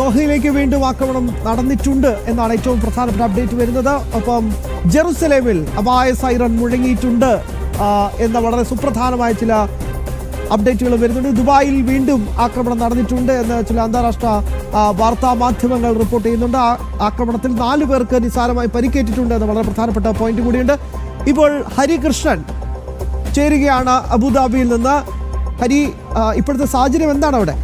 ദോഹയിലേക്ക് വീണ്ടും ആക്രമണം നടന്നിട്ടുണ്ട് എന്നാണ് ഏറ്റവും പ്രധാനപ്പെട്ട അപ്ഡേറ്റ് വരുന്നത്. ഒപ്പം ജെറുസലേമിൽ അപായ സൈറൺ മുഴങ്ങിയിട്ടുണ്ട് എന്ന വളരെ സുപ്രധാനമായ ചില അപ്ഡേറ്റുകൾ വരുന്നുണ്ട്. ദുബായിൽ വീണ്ടും ആക്രമണം നടന്നിട്ടുണ്ട് എന്ന് ചില അന്താരാഷ്ട്ര വാർത്താ മാധ്യമങ്ങൾ റിപ്പോർട്ട് ചെയ്യുന്നുണ്ട്. ആക്രമണത്തിൽ 4 പേർക്ക് നിസ്സാരമായി പരിക്കേറ്റിട്ടുണ്ട് എന്ന വളരെ പ്രധാനപ്പെട്ട പോയിന്റ് കൂടിയുണ്ട്. ഇപ്പോൾ ഹരികൃഷ്ണൻ ചേരുകയാണ് അബുദാബിയിൽ നിന്ന്. ഹരി, ഇപ്പോഴത്തെ സാഹചര്യം എന്താണ് അവിടെ?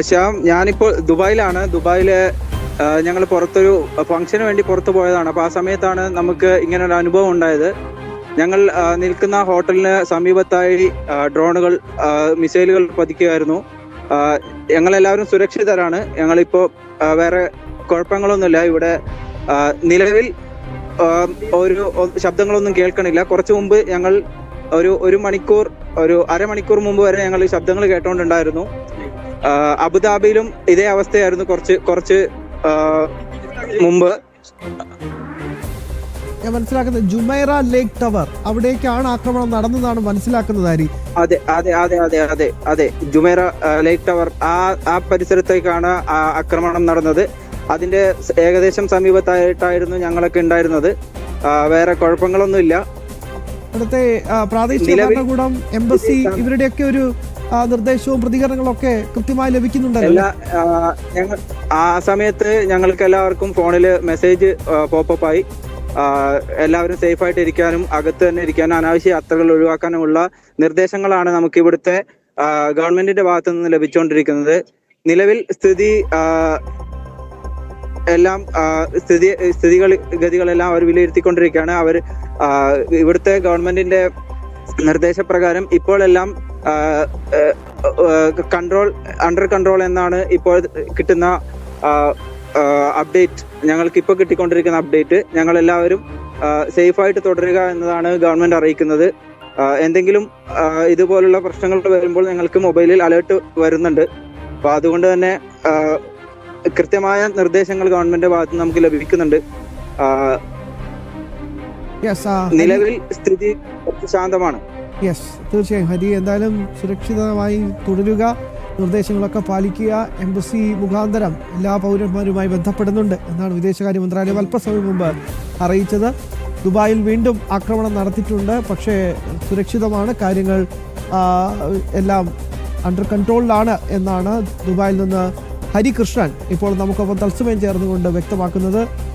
ശ്യാം, ഞാനിപ്പോൾ ദുബായിലാണ്. ദുബായില് ഞങ്ങൾ പുറത്തൊരു ഫംഗ്ഷന് വേണ്ടി പുറത്തു പോയതാണ്. അപ്പോൾ ആ സമയത്താണ് നമുക്ക് ഇങ്ങനെ ഒരു അനുഭവം ഉണ്ടായത്. ഞങ്ങൾ നിൽക്കുന്ന ഹോട്ടലിന് സമീപത്തായി ഡ്രോണുകൾ, മിസൈലുകൾ പതിക്കുകയായിരുന്നു. ഞങ്ങളെല്ലാവരും സുരക്ഷിതരാണ്. ഞങ്ങളിപ്പോൾ വേറെ കുഴപ്പങ്ങളൊന്നുമില്ല. ഇവിടെ നിലവിൽ ഒരു ശബ്ദങ്ങളൊന്നും കേൾക്കണില്ല. കുറച്ചു മുമ്പ് ഞങ്ങൾ ഒരു അരമണിക്കൂർ മുമ്പ് വരെ ഞങ്ങൾ ഈ ശബ്ദങ്ങൾ കേട്ടോണ്ടുണ്ടായിരുന്നു. അബുദാബിയിലും ഇതേ അവസ്ഥയായിരുന്നു കുറച്ച് മുമ്പ്. ഞാൻ മനസ്സിലാക്കുന്നത് ജുമൈറ ലേക്ക് ടവർ അവിടേക്കാണ് ആക്രമണം നടന്നതാണ് മനസ്സിലാക്കുന്നത്. ഹരി, അതെ അതെ അതെ അതെ അതെ അതെ ജുമൈറ ലേക്ക് ടവർ ആ പരിസരത്തേക്കാണ് ആക്രമണം നടന്നത്. അതിന്റെ ഏകദേശം സമീപത്തായിട്ടായിരുന്നു ഞങ്ങളൊക്കെ ഉണ്ടായിരുന്നത്. വേറെ കുഴപ്പങ്ങളൊന്നുമില്ല. ഇവിടുത്തെ പ്രാദേശിക ഭരണകൂടം, എംബസി, ഇവരുടെയൊക്കെ ഒരു നിർദ്ദേശവും പ്രതികരണങ്ങളൊക്കെ കൃത്യമായി ലഭിക്കുന്നുണ്ടല്ലോ. ഞങ്ങൾ ആ സമയത്ത് ഞങ്ങൾക്ക് എല്ലാവർക്കും ഫോണിൽ മെസ്സേജ് പോപ്പപ്പ് ആയി. എല്ലാവരും സേഫ് ആയിട്ട് ഇരിക്കാനും അകത്ത് തന്നെ ഇരിക്കാനും അനാവശ്യ യാത്രകൾ ഒഴിവാക്കാനുമുള്ള നിർദ്ദേശങ്ങളാണ് നമുക്ക് ഇവിടുത്തെ ഗവൺമെന്റിന്റെ ഭാഗത്തു നിന്ന് ലഭിച്ചുകൊണ്ടിരിക്കുന്നത്. നിലവിൽ ഗതികളെല്ലാം അവർ വിലയിരുത്തിക്കൊണ്ടിരിക്കുകയാണ്. അവർ ഇവിടുത്തെ ഗവൺമെന്റിന്റെ നിർദ്ദേശപ്രകാരം ഇപ്പോഴെല്ലാം അണ്ടർ കൺട്രോൾ എന്നാണ് ഇപ്പോൾ കിട്ടുന്ന അപ്ഡേറ്റ്. ഞങ്ങൾക്ക് ഇപ്പോൾ കിട്ടിക്കൊണ്ടിരിക്കുന്ന അപ്ഡേറ്റ് ഞങ്ങൾ എല്ലാവരും സേഫ് ആയിട്ട് തുടരുക എന്നതാണ് ഗവൺമെന്റ് അറിയിക്കുന്നത്. എന്തെങ്കിലും ഇതുപോലുള്ള പ്രശ്നങ്ങൾ വരുമ്പോൾ ഞങ്ങൾക്ക് മൊബൈലിൽ അലേർട്ട് വരുന്നുണ്ട്. അപ്പൊ അതുകൊണ്ട് തന്നെ കൃത്യമായ നിർദ്ദേശങ്ങൾ ഗവൺമെന്റിന്റെ ഭാഗത്ത് നമുക്ക് ലഭിക്കുന്നുണ്ട്. നിലവിൽ സ്ഥിതി ശാന്തമാണ്. തീർച്ചയായും ഹരി, എന്തായാലും സുരക്ഷിതമായി തുടരുക, നിർദ്ദേശങ്ങളൊക്കെ പാലിക്കുക. എംബസി മുഖാന്തരം എല്ലാ പൗരന്മാരുമായി ബന്ധപ്പെടുന്നുണ്ട് എന്നാണ് വിദേശകാര്യ മന്ത്രാലയം അല്പസമയം മുമ്പ് അറിയിച്ചത്. ദുബായിൽ വീണ്ടും ആക്രമണം നടത്തിയിട്ടുണ്ട്. പക്ഷേ സുരക്ഷിതമാണ്, കാര്യങ്ങൾ എല്ലാം അണ്ടർ കൺട്രോളിലാണ് എന്നാണ് ദുബായിൽ നിന്ന് ഹരികൃഷ്ണൻ ഇപ്പോൾ നമുക്കൊപ്പം തത്സമയം ചേർന്നുകൊണ്ട് വ്യക്തമാക്കുന്നത്.